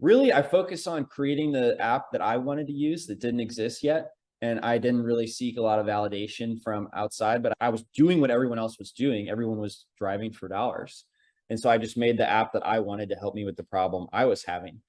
Really, I focused on creating the app that I wanted to use that didn't exist yet. And I didn't really seek a lot of validation from outside, but I was doing what everyone else was doing. Everyone was driving for dollars. And so I just made the app that I wanted to help me with the problem I was having.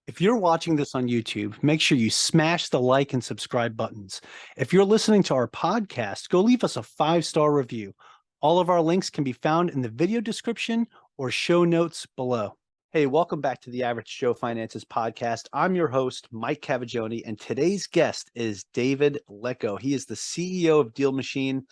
If you're watching this on YouTube, make sure you smash the like and subscribe buttons. If you're listening to our podcast, go leave us a 5-star review. All of our links can be found in the video description or show notes below. Hey, welcome back to the Average Joe Finances podcast. I'm your host, Mike Cavagioni, and today's guest is David Lecko. He is the CEO of DealMachine.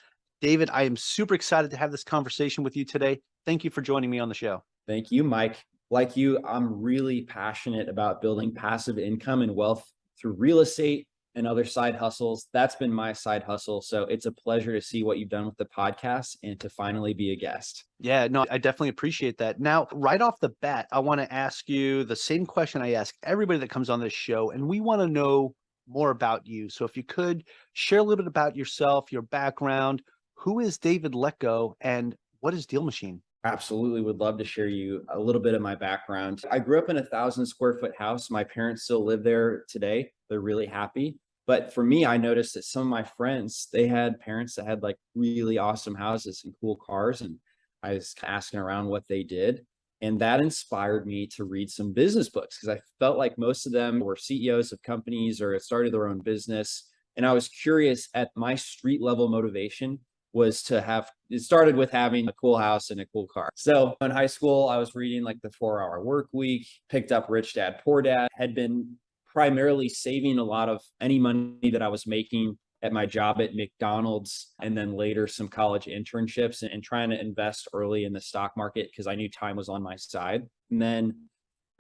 David, I am super excited to have this conversation with you today. Thank you for joining me on the show. Thank you, Mike. Like you, I'm really passionate about building passive income and wealth through real estate and other side hustles. That's been my side hustle. So it's a pleasure to see what you've done with the podcast and to finally be a guest. Yeah, no, I definitely appreciate that. Now, right off the bat, I want to ask you the same question I ask everybody that comes on this show, and we want to know more about you. So if you could share a little bit about yourself, your background, who is David Lecko, and what is DealMachine? Absolutely would love to share you a little bit of my background. I grew up in a 1,000 square foot house. My parents still live there today. They're really happy. But for me, I noticed that some of my friends, they had parents that had like really awesome houses and cool cars. And I was asking around what they did. And that inspired me to read some business books because I felt like most of them were CEOs of companies or had started their own business. And I was curious at my street level motivation was to have it started with having a cool house and a cool car. So in high school, I was reading like the 4 Hour Work Week, picked up Rich Dad Poor Dad, had been primarily saving a lot of any money that I was making at my job at McDonald's and then later some college internships and trying to invest early in the stock market because I knew time was on my side. And then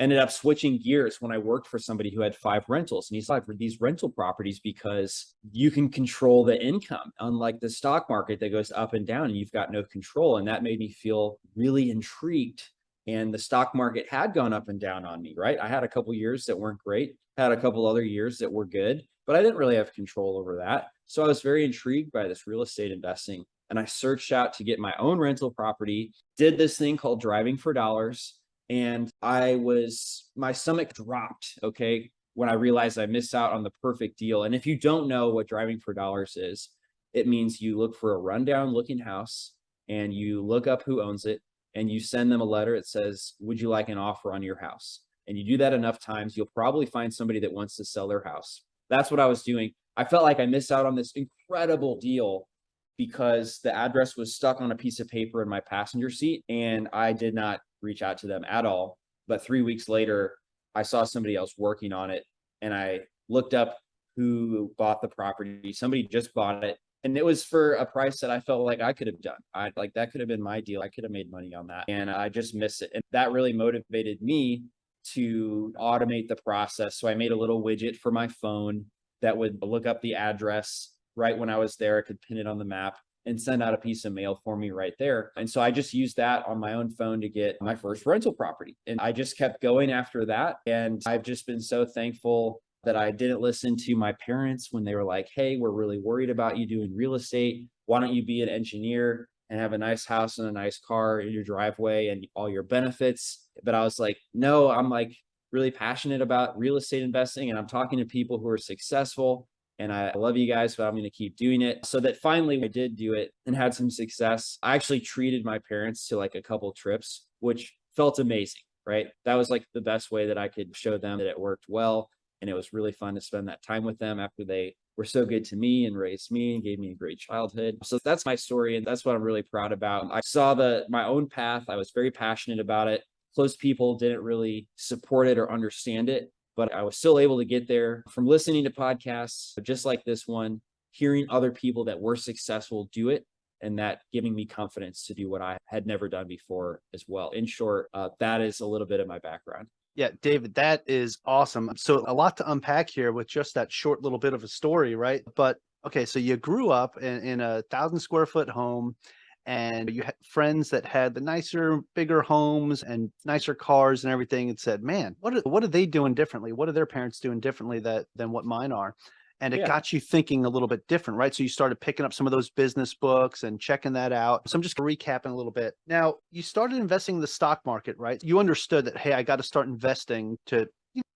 ended up switching gears when I worked for somebody who had 5 rentals. And he's like, for these rental properties, because you can control the income, unlike the stock market that goes up and down and you've got no control. And that made me feel really intrigued. And the stock market had gone up and down on me, right? I had a couple years that weren't great, had a couple other years that were good, but I didn't really have control over that. So I was very intrigued by this real estate investing. And I searched out to get my own rental property, did this thing called driving for dollars. And my stomach dropped, okay, when I realized I missed out on the perfect deal. And if you don't know what driving for dollars is, it means you look for a rundown looking house and you look up who owns it and you send them a letter that says, would you like an offer on your house? And you do that enough times, you'll probably find somebody that wants to sell their house. That's what I was doing. I felt like I missed out on this incredible deal because the address was stuck on a piece of paper in my passenger seat and I did not reach out to them at all. But 3 weeks later, I saw somebody else working on it and I looked up who bought the property. Somebody just bought it and it was for a price that I felt like I could have done. That could have been my deal. I could have made money on that and I just missed it. And that really motivated me to automate the process. So I made a little widget for my phone that would look up the address right when I was there. I could pin it on the map and send out a piece of mail for me right there. And so I just used that on my own phone to get my first rental property. And I just kept going after that. And I've just been so thankful that I didn't listen to my parents when they were like, hey, we're really worried about you doing real estate. Why don't you be an engineer and have a nice house and a nice car in your driveway and all your benefits? But I was like, no, I'm like really passionate about real estate investing and I'm talking to people who are successful. And I love you guys, but I'm going to keep doing it. So that finally I did do it and had some success. I actually treated my parents to like a couple trips, which felt amazing, right? That was like the best way that I could show them that it worked well. And it was really fun to spend that time with them after they were so good to me and raised me and gave me a great childhood. So that's my story. And that's what I'm really proud about. I saw my own path. I was very passionate about it. Close people didn't really support it or understand it. But I was still able to get there from listening to podcasts just like this one, hearing other people that were successful do it, and that giving me confidence to do what I had never done before as well. In short, that is a little bit of my background. Yeah, David, that is awesome. So a lot to unpack here with just that short little bit of a story, right? But okay, so you grew up in a 1,000 square foot home, and you had friends that had the nicer, bigger homes and nicer cars and everything, and said, "Man, what are they doing differently? What are their parents doing differently than what mine are?" And it Yeah. got you thinking a little bit different, right? So you started picking up some of those business books and checking that out. So I'm just recapping a little bit. Now, you started investing in the stock market, right? You understood that, hey, I got to start investing to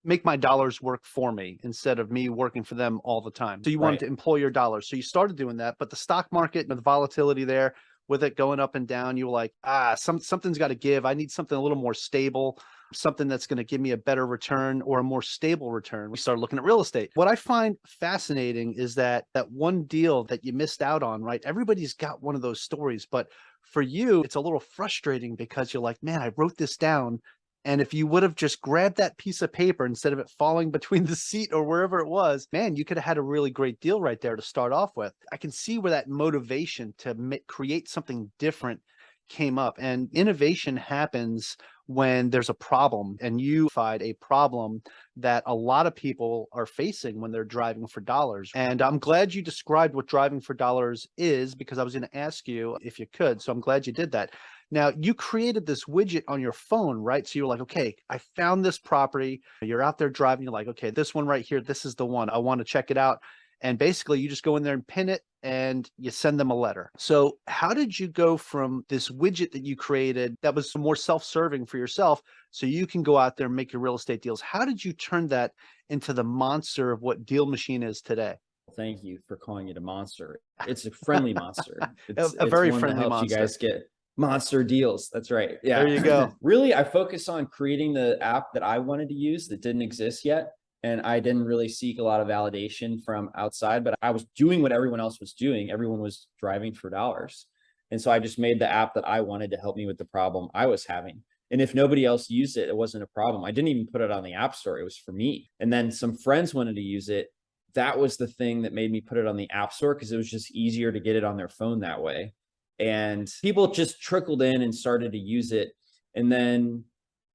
make my dollars work for me instead of me working for them all the time. So you wanted Right. to employ your dollars. So you started doing that, but the stock market and the volatility there with it going up and down, you were like, something's got to give. I need something a little more stable, something that's going to give me a better return or a more stable return. We started looking at real estate. What I find fascinating is that one deal that you missed out on, right? Everybody's got one of those stories, but for you, it's a little frustrating because you're like, man, I wrote this down. And if you would have just grabbed that piece of paper instead of it falling between the seat or wherever it was, man, you could have had a really great deal right there to start off with. I can see where that motivation to create something different came up. And innovation happens when there's a problem, and you find a problem that a lot of people are facing when they're driving for dollars. And I'm glad you described what driving for dollars is, because I was going to ask you if you could. So I'm glad you did that. Now, you created this widget on your phone, right? So you're like, okay, I found this property. You're out there driving. You're like, okay, this one right here, this is the one. I want to check it out. And basically, you just go in there and pin it and you send them a letter. So, how did you go from this widget that you created that was more self serving for yourself so you can go out there and make your real estate deals? How did you turn that into the monster of what DealMachine is today? Thank you for calling it a monster. It's a friendly monster. A It's very one that friendly helps you monster. guys get monster deals. That's right. There you Yeah. go. Really, I focused on creating the app that I wanted to use that didn't exist yet. And I didn't really seek a lot of validation from outside, but I was doing what everyone else was doing. Everyone was driving for dollars. And so I just made the app that I wanted to help me with the problem I was having. And if nobody else used it, it wasn't a problem. I didn't even put it on the App Store. It was for me. And then some friends wanted to use it. That was the thing that made me put it on the App Store, because it was just easier to get it on their phone that way. And people just trickled in and started to use it. And then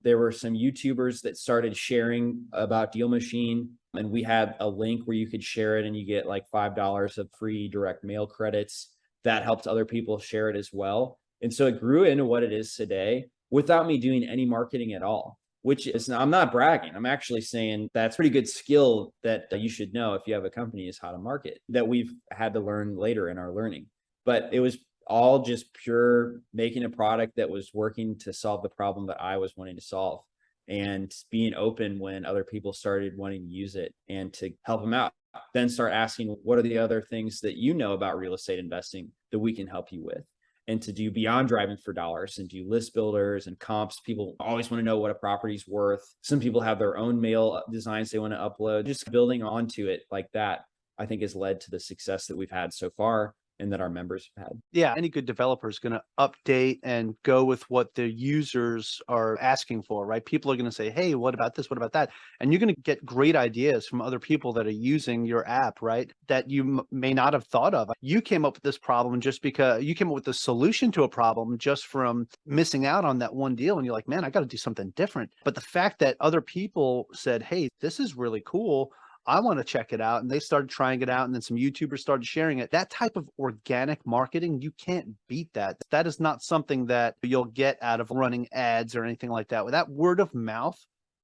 there were some YouTubers that started sharing about DealMachine, and we had a link where you could share it and you get like $5 of free direct mail credits. That helped other people share it as well. And so it grew into what it is today without me doing any marketing at all, which is, I'm not bragging. I'm actually saying that's pretty good skill that you should know if you have a company, is how to market, that we've had to learn later in our learning. But it was all just pure making a product that was working to solve the problem that I was wanting to solve, and being open when other people started wanting to use it and to help them out. Then start asking, what are the other things that you know about real estate investing that we can help you with? And to do beyond driving for dollars and do list builders and comps. People always want to know what a property's worth. Some people have their own mail designs they want to upload. Just building onto it like that, I think, has led to the success that we've had so far and that our members have had. Yeah, any good developer is going to update and go with what the users are asking for, right? People are going to say, hey, what about this? What about that? And you're going to get great ideas from other people that are using your app, right? That you may not have thought of. You came up with this problem just because you came up with the solution to a problem just from missing out on that one deal. And you're like, man, I got to do something different. But the fact that other people said, hey, this is really cool, I want to check it out. And they started trying it out. And then some YouTubers started sharing it. That type of organic marketing, you can't beat that. That is not something that you'll get out of running ads or anything like that. With that word of mouth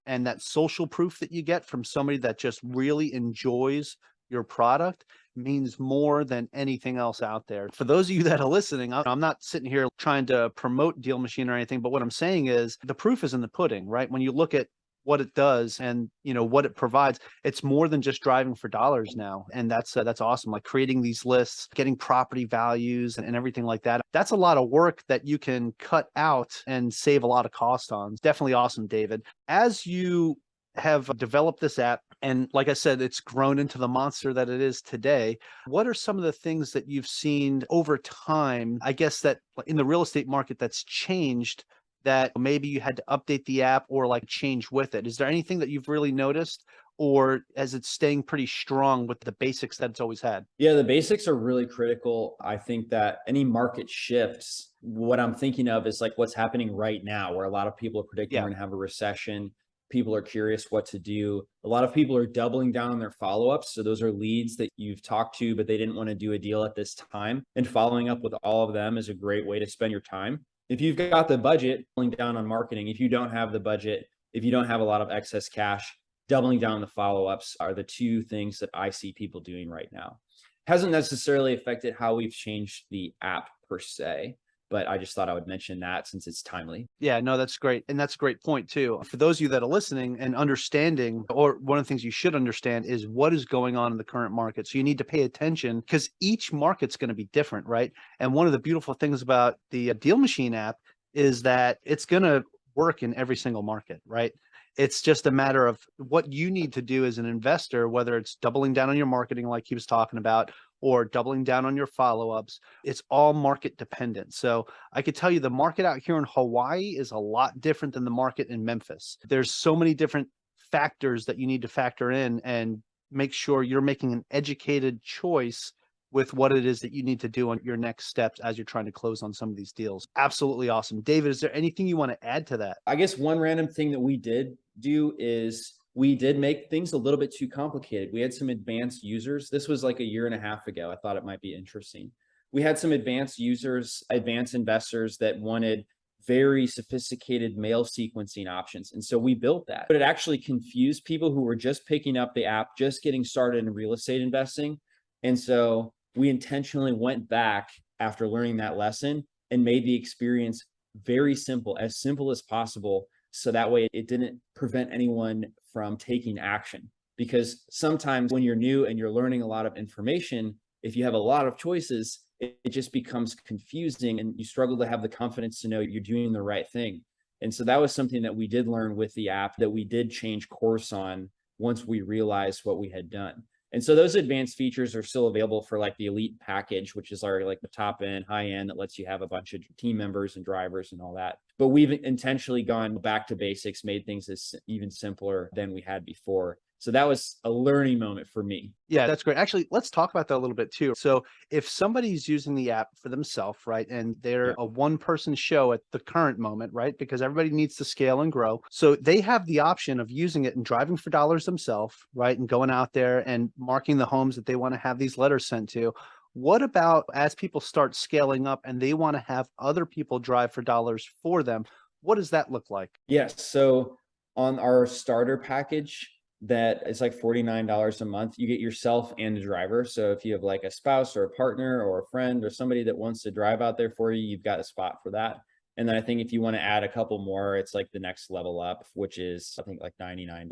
and that social proof that you get from somebody that just really enjoys your product means more than anything else out there. For those of you that are listening, I'm not sitting here trying to promote DealMachine or anything, but what I'm saying is the proof is in the pudding, right? When you look at what it does and what it provides, it's more than just driving for dollars now. And that's awesome. Like creating these lists, getting property values and everything like that. That's a lot of work that you can cut out and save a lot of cost on. It's definitely awesome, David. As you have developed this app, and like I said, it's grown into the monster that it is today, what are some of the things that you've seen over time, I guess, that in the real estate market that's changed, that maybe you had to update the app or like change with it? Is there anything that you've really noticed, or as it's staying pretty strong with the basics that it's always had? Yeah, the basics are really critical. I think that any market shifts, what I'm thinking of is like what's happening right now, where a lot of people are predicting Yeah. we're going to have a recession. People are curious what to do. A lot of people are doubling down on their follow-ups. So those are leads that you've talked to, but they didn't want to do a deal at this time. And following up with all of them is a great way to spend your time. If you've got the budget, doubling down on marketing. If you don't have the budget, if you don't have a lot of excess cash, doubling down on the follow-ups are the two things that I see people doing right now. Hasn't necessarily affected how we've changed the app per se, but I just thought I would mention that since it's timely. Yeah, no, that's great. And that's a great point too. For those of you that are listening and understanding, or one of the things you should understand is what is going on in the current market. So you need to pay attention because each market's going to be different, right? And one of the beautiful things about the Deal Machine app is that it's going to work in every single market, right? It's just a matter of what you need to do as an investor, whether it's doubling down on your marketing, like he was talking about, or doubling down on your follow-ups. It's all market dependent. So I could tell you the market out here in Hawaii is a lot different than the market in Memphis. There's so many different factors that you need to factor in and make sure you're making an educated choice with what it is that you need to do on your next steps as you're trying to close on some of these deals. Absolutely awesome. David, is there anything you want to add to that? I guess one random thing that we did do is we did make things a little bit too complicated. We had some advanced users. This was like a year and a half ago. I thought it might be interesting. We had some advanced users, advanced investors that wanted very sophisticated mail sequencing options. And so we built that, but it actually confused people who were just picking up the app, just getting started in real estate investing. And so we intentionally went back after learning that lesson and made the experience very simple, as simple as possible. So that way it didn't prevent anyone from taking action. Because sometimes when you're new and you're learning a lot of information, if you have a lot of choices, it just becomes confusing and you struggle to have the confidence to know you're doing the right thing. And so that was something that we did learn with the app that we did change course on once we realized what we had done. And so those advanced features are still available for like the elite package, which is our like the top end, high end that lets you have a bunch of team members and drivers and all that. But we've intentionally gone back to basics, made things as even simpler than we had before. So that was a learning moment for me. Yeah, that's great. Actually, let's talk about that a little bit too. So, if somebody's using the app for themselves, right, and they're Yeah. a one-person show at the current moment, right, because everybody needs to scale and grow. So, they have the option of using it and driving for dollars themselves, right, and going out there and marking the homes that they want to have these letters sent to. What about as people start scaling up and they want to have other people drive for dollars for them? What does that look like? Yes. So on our starter package, that is like $49 a month. You get yourself and a driver. So if you have like a spouse or a partner or a friend or somebody that wants to drive out there for you, you've got a spot for that. And then I think if you want to add a couple more, it's like the next level up, which is I think like $99.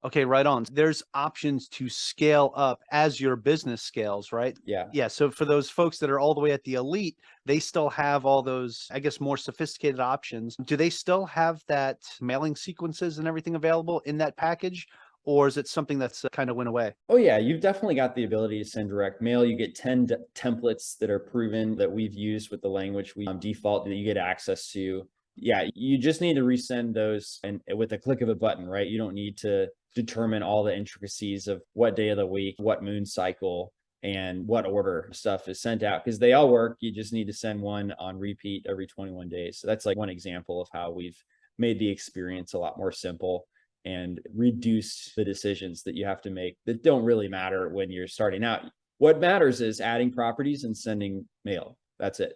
Okay, right on. There's options to scale up as your business scales, right? Yeah. Yeah. So for those folks that are all the way at the elite, they still have all those, I guess, more sophisticated options. Do they still have that mailing sequences and everything available in that package? Or is it something that's kind of went away? Oh yeah, you've definitely got the ability to send direct mail. You get 10 templates that are proven that we've used with the language we default that you get access to. Yeah, you just need to resend those and with a click of a button, right? You don't need to determine all the intricacies of what day of the week, what moon cycle, and what order stuff is sent out because they all work. You just need to send one on repeat every 21 days. So that's like one example of how we've made the experience a lot more simple and reduce the decisions that you have to make that don't really matter when you're starting out. What matters is adding properties and sending mail. That's it.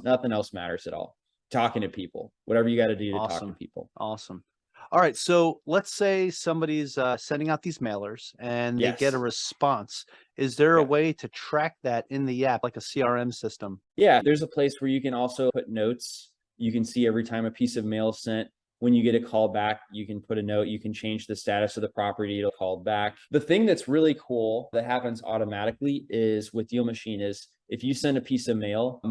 Nothing else matters at all. Talking to people, whatever you got to do to talk to Awesome. people. Awesome. All right. So let's say somebody's sending out these mailers and they get a Yes. response. Is there a Yeah. way to track that in the app, like a CRM system? Yeah. There's a place where you can also put notes. You can see every time a piece of mail is sent. When you get a call back, you can put a note, you can change the status of the property, it'll call back. The thing that's really cool that happens automatically is with DealMachine is if you send a piece of mail,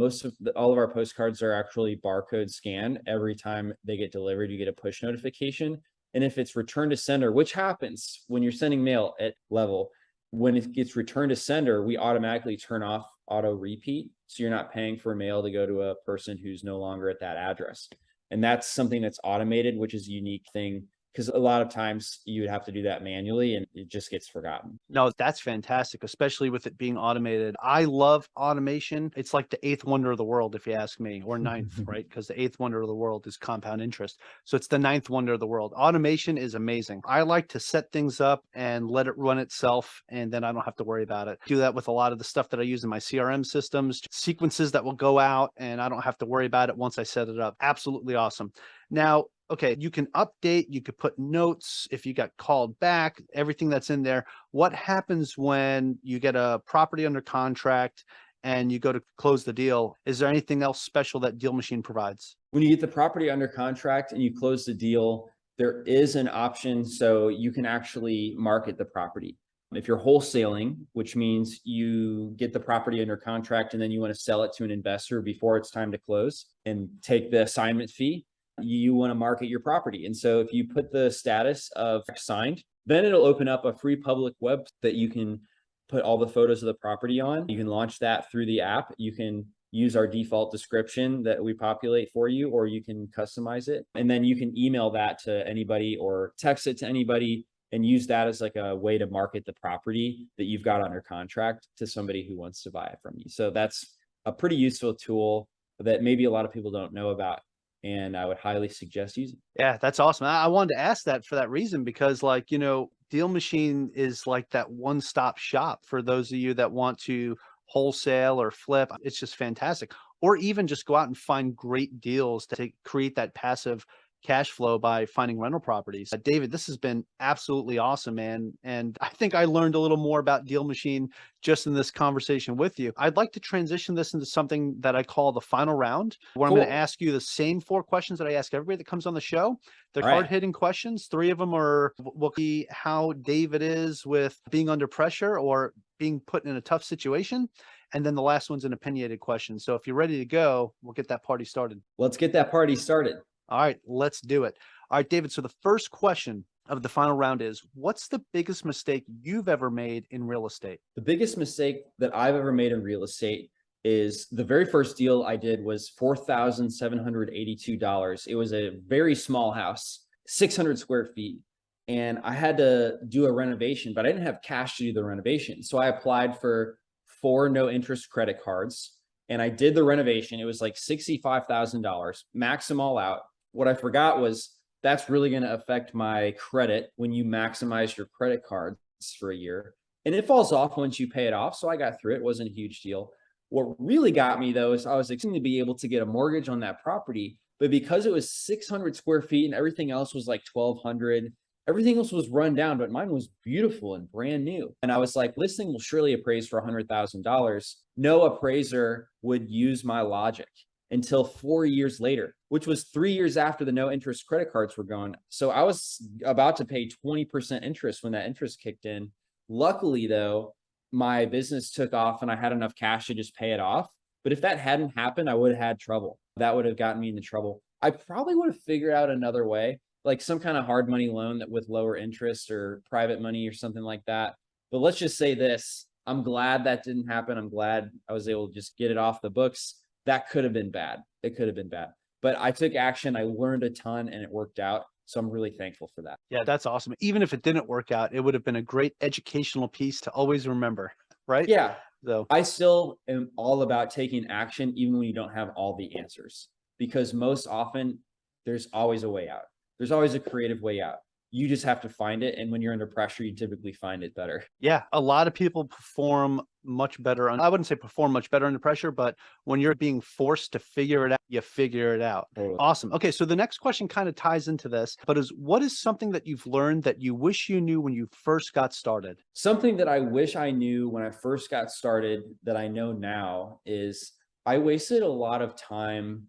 all of our postcards are actually barcode scanned. Every time they get delivered, you get a push notification. And if it's returned to sender, which happens when you're sending mail at level, when it gets returned to sender, we automatically turn off auto repeat. So you're not paying for mail to go to a person who's no longer at that address. And that's something that's automated, which is a unique thing because a lot of times you would have to do that manually and it just gets forgotten. No, that's fantastic, especially with it being automated. I love automation. It's like the eighth wonder of the world, if you ask me, or ninth, right? Because the eighth wonder of the world is compound interest. So it's the ninth wonder of the world. Automation is amazing. I like to set things up and let it run itself, and then I don't have to worry about it. Do that with a lot of the stuff that I use in my CRM systems, sequences that will go out, and I don't have to worry about it once I set it up. Absolutely awesome. Now, okay, you can update, you could put notes if you got called back, everything that's in there. What happens when you get a property under contract and you go to close the deal? Is there anything else special that DealMachine provides? When you get the property under contract and you close the deal, there is an option so you can actually market the property. If you're wholesaling, which means you get the property under contract and then you want to sell it to an investor before it's time to close and take the assignment fee, you want to market your property. And so if you put the status of signed, then it'll open up a free public web that you can put all the photos of the property on. You can launch that through the app. You can use our default description that we populate for you, or you can customize it. And then you can email that to anybody or text it to anybody and use that as like a way to market the property that you've got under contract to somebody who wants to buy it from you. So that's a pretty useful tool that maybe a lot of people don't know about, and I would highly suggest using. Yeah, that's awesome. I wanted to ask that for that reason because, like, DealMachine is like that one-stop shop for those of you that want to wholesale or flip. It's just fantastic. Or even just go out and find great deals to create that passive cash flow by finding rental properties. David, this has been absolutely awesome, man. And I think I learned a little more about DealMachine just in this conversation with you. I'd like to transition this into something that I call the final round, where I'm going to Cool. ask you the same 4 questions that I ask everybody that comes on the show. They're All right. hard-hitting questions. 3 of them are will be how David is with being under pressure or being put in a tough situation. And then the last one's an opinionated question. So if you're ready to go, we'll get that party started. Let's get that party started. All right, let's do it. All right, David. So the first question of the final round is, what's the biggest mistake you've ever made in real estate? The biggest mistake that I've ever made in real estate is the very first deal I did was $4,782. It was a very small house, 600 square feet. And I had to do a renovation, but I didn't have cash to do the renovation. So I applied for 4 no interest credit cards and I did the renovation. It was like $65,000, max them all out. What I forgot was that's really going to affect my credit when you maximize your credit cards for a year. And it falls off once you pay it off. So I got through it. It wasn't a huge deal. What really got me though, is I was expecting to be able to get a mortgage on that property, but because it was 600 square feet and everything else was like 1,200, everything else was run down, but mine was beautiful and brand new. And I was like, this thing will surely appraise for $100,000. No appraiser would use my logic until 4 years later, which was 3 years after the no interest credit cards were gone. So I was about to pay 20% interest when that interest kicked in. Luckily though, my business took off and I had enough cash to just pay it off. But if that hadn't happened, I would have had trouble. That would have gotten me into trouble. I probably would have figured out another way, like some kind of hard money loan that with lower interest or private money or something like that. But let's just say this, I'm glad that didn't happen. I'm glad I was able to just get it off the books. That could have been bad. It could have been bad, but I took action. I learned a ton and it worked out. So I'm really thankful for that. Yeah, that's awesome. Even if it didn't work out, it would have been a great educational piece to always remember, right? Yeah. So I still am all about taking action, even when you don't have all the answers, because most often there's always a way out. There's always a creative way out. You just have to find it. And when you're under pressure, you typically find it better. yeah, a lot of people perform much better I wouldn't say perform much better under pressure, but when you're being forced to figure it out, you figure it out. Totally. Awesome. Okay, so the next question kind of ties into this, but what is something that you've learned that you wish you knew when you first got started? Something that I wish I knew when I first got started that I know now is I wasted a lot of time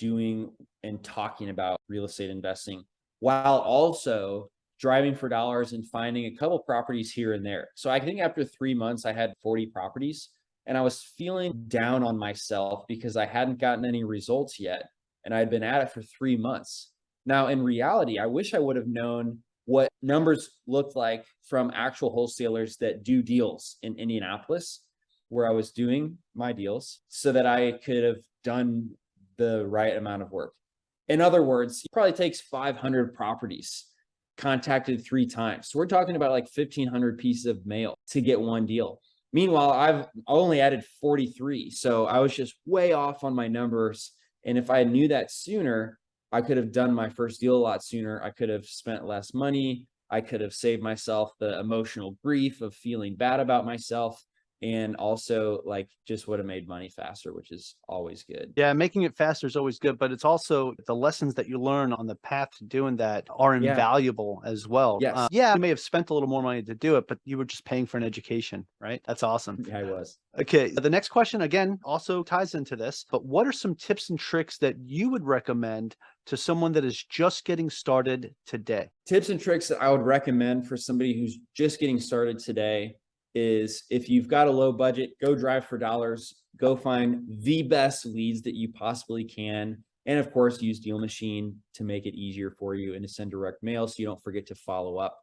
doing and talking about real estate investing while also driving for dollars and finding a couple properties here and there. So I think after 3 months, I had 40 properties and I was feeling down on myself because I hadn't gotten any results yet. And I'd been at it for 3 months. Now, in reality, I wish I would have known what numbers looked like from actual wholesalers that do deals in Indianapolis, where I was doing my deals, so that I could have done the right amount of work. In other words, it probably takes 500 properties contacted 3 times. So we're talking about like 1,500 pieces of mail to get one deal. Meanwhile, I've only added 43. So I was just way off on my numbers. And if I knew that sooner, I could have done my first deal a lot sooner. I could have spent less money. I could have saved myself the emotional grief of feeling bad about myself. And also like just would have made money faster, which is always good. Yeah, making it faster is always good, but it's also the lessons that you learn on the path to doing that are Yeah. invaluable as well. Yes. Yeah, you may have spent a little more money to do it, but you were just paying for an education, right? That's awesome. Yeah, I was. Okay, the next question again also ties into this, but what are some tips and tricks that you would recommend to someone that is just getting started today? Tips and tricks that I would recommend for somebody who's just getting started today is if you've got a low budget, go drive for dollars, go find the best leads that you possibly can. And of course, use DealMachine to make it easier for you and to send direct mail so you don't forget to follow up.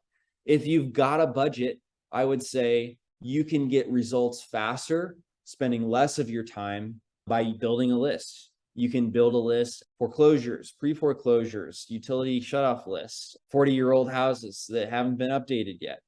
If you've got a budget, I would say you can get results faster, spending less of your time by building a list. You can build a list, foreclosures, pre-foreclosures, utility shutoff lists, 40-year-old houses that haven't been updated yet.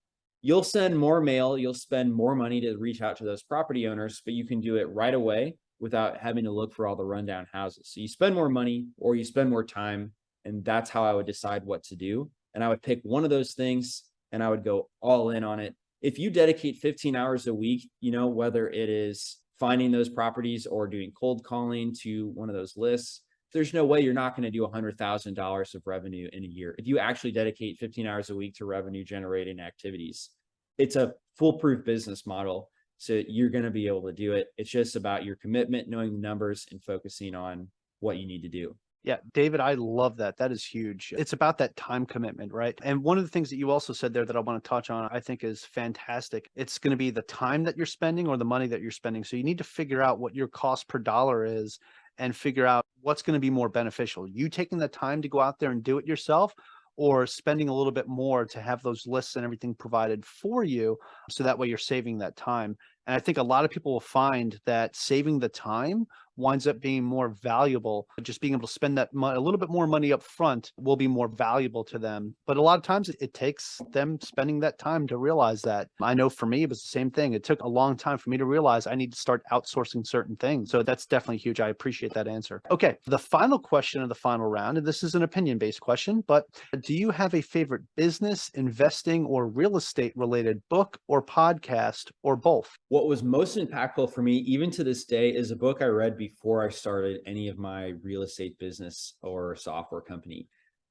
You'll send more mail, you'll spend more money to reach out to those property owners, but you can do it right away without having to look for all the rundown houses. So you spend more money or you spend more time, and that's how I would decide what to do. And I would pick one of those things and I would go all in on it. If you dedicate 15 hours a week, whether it is finding those properties or doing cold calling to one of those lists, there's no way you're not going to do $100,000 of revenue in a year. If you actually dedicate 15 hours a week to revenue generating activities, it's a foolproof business model. So you're going to be able to do it. It's just about your commitment, knowing the numbers and focusing on what you need to do. Yeah, David, I love that. That is huge. It's about that time commitment, right? And one of the things that you also said there that I want to touch on, I think is fantastic. It's going to be the time that you're spending or the money that you're spending. So you need to figure out what your cost per dollar is and figure out what's going to be more beneficial. You taking the time to go out there and do it yourself, or spending a little bit more to have those lists and everything provided for you. So that way you're saving that time. And I think a lot of people will find that saving the time winds up being more valuable. Just being able to spend that a little bit more money up front will be more valuable to them. But a lot of times it takes them spending that time to realize that. I know for me, it was the same thing. It took a long time for me to realize I need to start outsourcing certain things. So that's definitely huge. I appreciate that answer. Okay, the final question of the final round, and this is an opinion-based question, but do you have a favorite business, investing, or real estate related book or podcast, or both? What was most impactful for me, even to this day, is a book I read before I started any of my real estate business or software company.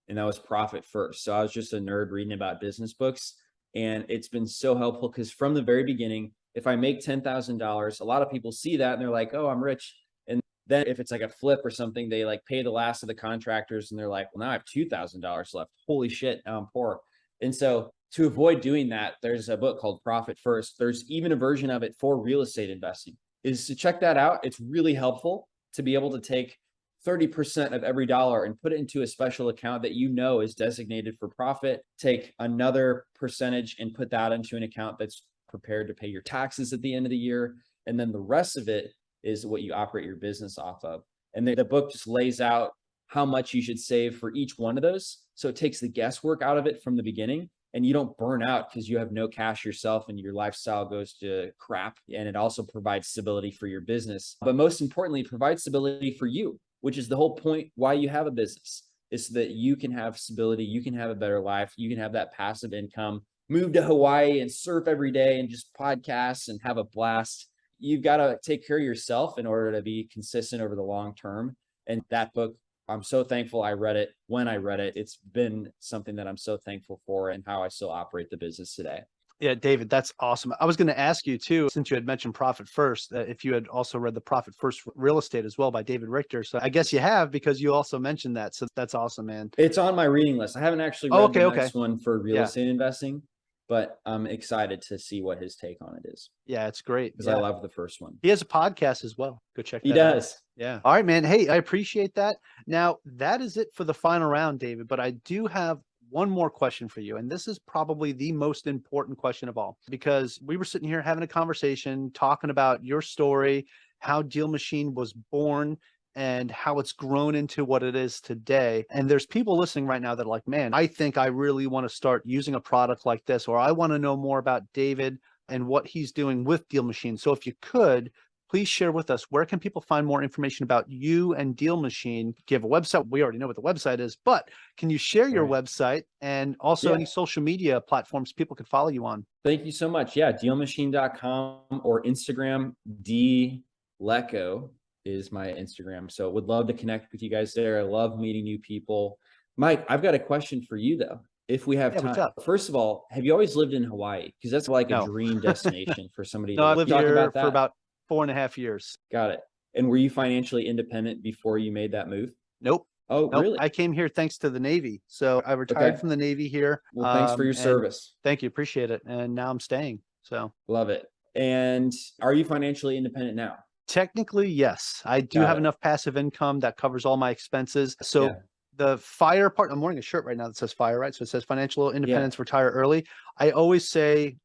And that was Profit First. So I was just a nerd reading about business books. And it's been so helpful because from the very beginning, if I make $10,000, a lot of people see that and they're like, oh, I'm rich. And then if it's like a flip or something, they like pay the last of the contractors and they're like, well, now I have $2,000 left. Holy shit, now I'm poor. And so to avoid doing that, there's a book called Profit First. There's even a version of it for real estate investing. Is to check that out. It's really helpful to be able to take 30% of every dollar and put it into a special account that is designated for profit. Take another percentage and put that into an account that's prepared to pay your taxes at the end of the year. And then the rest of it is what you operate your business off of. And the book just lays out how much you should save for each one of those. So it takes the guesswork out of it from the beginning. And you don't burn out because you have no cash yourself and your lifestyle goes to crap. And it also provides stability for your business. But most importantly, it provides stability for you, which is the whole point why you have a business, is so that you can have stability, you can have a better life, you can have that passive income, move to Hawaii and surf every day and just podcast and have a blast. You've got to take care of yourself in order to be consistent over the long term. And that book, I'm so thankful I read it when I read it. It's been something that I'm so thankful for and how I still operate the business today. Yeah, David, that's awesome. I was going to ask you too, since you had mentioned Profit First, if you had also read the Profit First Real Estate as well by David Richter. So I guess you have, because you also mentioned that. So that's awesome, man. It's on my reading list. I haven't actually read the next Okay. one for real estate investing, but I'm excited to see what his take on it is. Yeah, it's great. Because I love the first one. He has a podcast as well. Go check that out. He does. Yeah. All right, man. Hey, I appreciate that. Now, that is it for the final round, David, but I do have one more question for you. And this is probably the most important question of all, because we were sitting here having a conversation, talking about your story, how DealMachine was born, and how it's grown into what it is today. And there's people listening right now that are like, man, I think I really want to start using a product like this, or I want to know more about David and what he's doing with DealMachine. So if you could, please share with us, where can people find more information about you and DealMachine? Give a website. We already know what the website is, but can you share your Right. website and also any social media platforms people could follow you on? Thank you so much. Yeah, DealMachine.com or Instagram, D Lecko is my Instagram. So would love to connect with you guys there. I love meeting new people. Mike, I've got a question for you though, if we have Yeah, what's time. up? First of all, have you always lived in Hawaii? Because that's like a No. dream destination for somebody No, to I live. lived Talk here about for that. about 4.5 years. Got it. And were you financially independent before you made that move? Nope. Oh, Nope. really? I came here thanks to the Navy. So I retired Okay. from the Navy here. Well, thanks for your And service. thank you. Appreciate it. And now I'm staying. So Love it. And are you financially independent now? technically, yes, I do Got have it. enough passive income that covers all my expenses. So Yeah. the fire part, I'm wearing a shirt right now that says fire, right? So it says financial Yeah. independence, retire early. I always say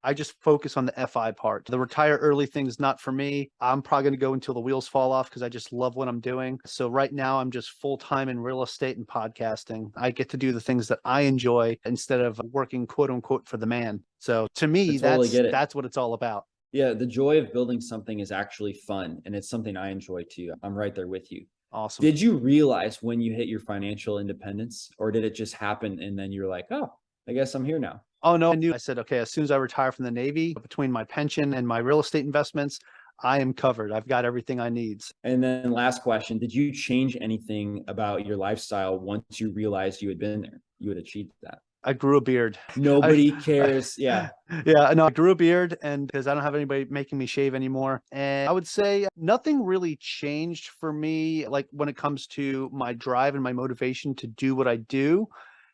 I just focus on the FI part. The retire early thing is not for me. I'm probably going to go until the wheels fall off because I just love what I'm doing. So right now I'm just full time in real estate and podcasting. I get to do the things that I enjoy instead of working quote unquote for the man. So to I me, totally get it. that's what it's all about. Yeah, the joy of building something is actually fun, and it's something I enjoy too. I'm right there with you. Awesome. Did you realize when you hit your financial independence, or did it just happen and then you're like, oh, I guess I'm here now? Oh no, I knew. I said, okay, as soon as I retire from the Navy, between my pension and my real estate investments, I am covered. I've got everything I need. And then last question, did you change anything about your lifestyle once you realized you had been there? You had achieved that. I grew a beard. I, Nobody cares. Yeah. yeah, no, I grew a beard, and because I don't have anybody making me shave anymore. And I would say nothing really changed for me, like when it comes to my drive and my motivation to do what I do.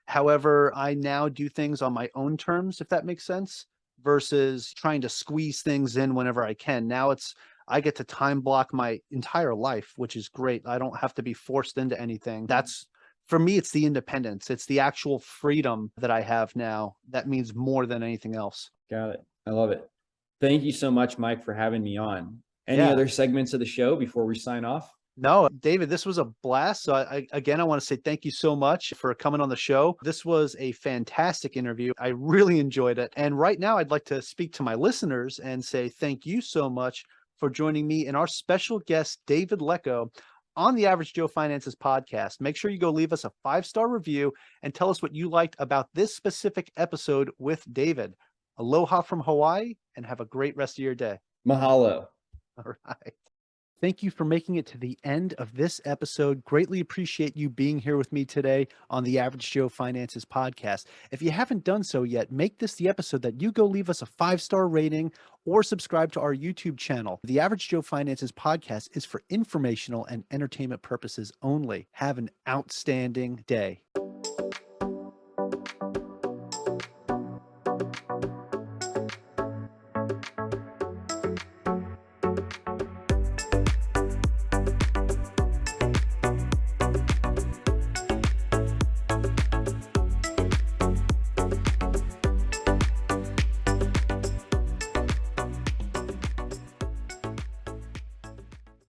However, I now do things on my own terms, if that makes sense, versus trying to squeeze things in whenever I can. Now I get to time block my entire life, which is great. I don't have to be forced into anything. That's for me, it's the independence. It's the actual freedom that I have now that means more than anything else. Got it. I love it. Thank you so much, Mike, for having me on. Any Yeah. other segments of the show before we sign off? No, David, this was a blast. So again, I want to say thank you so much for coming on the show. This was a fantastic interview. I really enjoyed it. And right now I'd like to speak to my listeners and say thank you so much for joining me and our special guest, David Lecko, on the Average Joe Finances podcast. Make sure you go leave us a 5-star review and tell us what you liked about this specific episode with David. Aloha from Hawaii and have a great rest of your day. Mahalo. All right. Thank you for making it to the end of this episode. Greatly appreciate you being here with me today on the Average Joe Finances podcast. If you haven't done so yet, make this the episode that you go leave us a 5-star rating or subscribe to our YouTube channel. The Average Joe Finances podcast is for informational and entertainment purposes only. Have an outstanding day.